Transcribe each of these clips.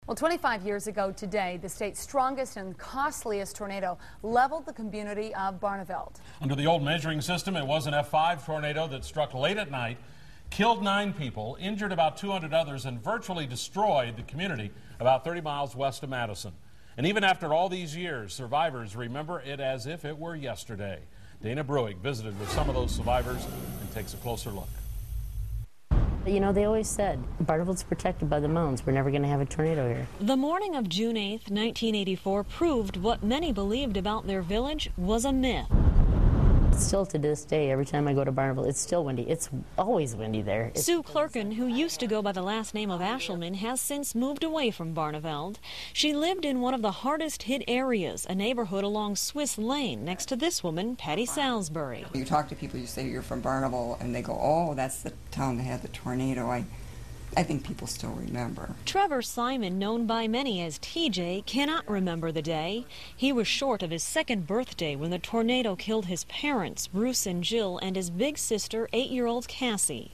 Well, 25 years ago today, the state's strongest and costliest tornado leveled the community of Barneveld. Under the old measuring system, it was an F5 tornado that struck late at night, killed 9 people, injured about 200 others, and virtually destroyed the community about 30 miles west of Madison. And even after all these years, survivors remember it as if it were yesterday. Dana Brueck visited with some of those survivors and takes a closer look. You know, they always said, Barneveld's protected by the mountains. We're never going to have a tornado here. The morning of June 8th, 1984 proved what many believed about their village was a myth. Still to this day, every time I go to Barneveld, it's still windy. It's always windy there. Sue Clerkin, who used to go by the last name of Ashelman, has since moved away from Barneveld. She lived in one of the hardest hit areas, a neighborhood along Swiss Lane, next to this woman, Patty Salisbury. You talk to people, you say you're from Barneveld, and they go, oh, that's the town that had the tornado. I think people still remember. Trevor Simon, known by many as TJ, cannot remember the day. He was short of his 2nd birthday when the tornado killed his parents, Bruce and Jill, and his big sister, 8-year-old Cassie.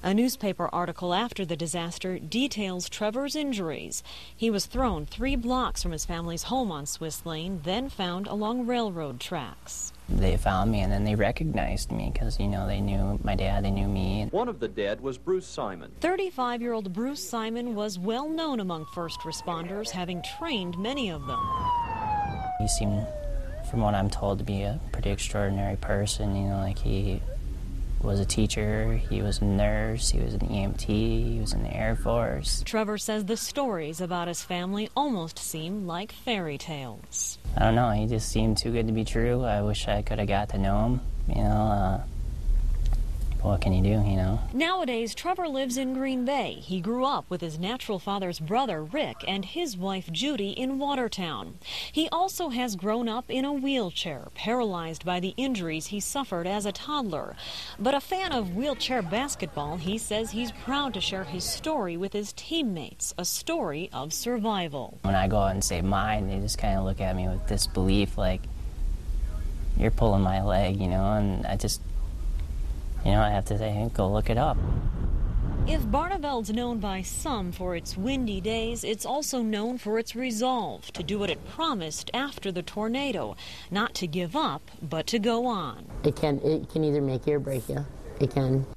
A newspaper article after the disaster details Trevor's injuries. He was thrown 3 blocks from his family's home on Swiss Lane, then found along railroad tracks. They found me and then they recognized me because, you know, they knew my dad, they knew me. One of the dead was Bruce Simon. 35-year-old Bruce Simon was well known among first responders, having trained many of them. He seemed, from what I'm told, to be a pretty extraordinary person. You know, like he was a teacher, he was a nurse, he was an EMT, he was in the Air Force. Trevor says the stories about his family almost seem like fairy tales. I don't know, he just seemed too good to be true. I wish I could have got to know him, you know. What can you do, you know? Nowadays, Trevor lives in Green Bay. He grew up with his natural father's brother, Rick, and his wife, Judy, in Watertown. He also has grown up in a wheelchair, paralyzed by the injuries he suffered as a toddler. But a fan of wheelchair basketball, he says he's proud to share his story with his teammates, a story of survival. When I go out and say mine, they just kind of look at me with disbelief, like, you're pulling my leg, you know, and I just... You know, I have to say, hey, go look it up. If Barneveld's known by some for its windy days, it's also known for its resolve to do what it promised after the tornado. Not to give up, but to go on. It can either make you or break you. It can.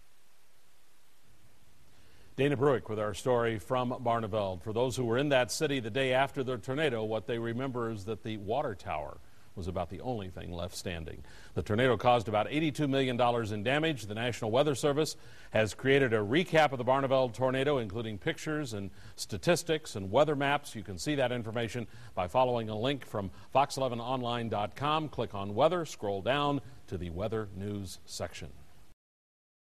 Dana Brueck with our story from Barneveld. For those who were in that city the day after the tornado, what they remember is that the water tower was about the only thing left standing. The tornado caused about $82 million in damage. The National Weather Service has created a recap of the Barneveld tornado, including pictures and statistics and weather maps. You can see that information by following a link from fox11online.com. Click on Weather, scroll down to the Weather News section.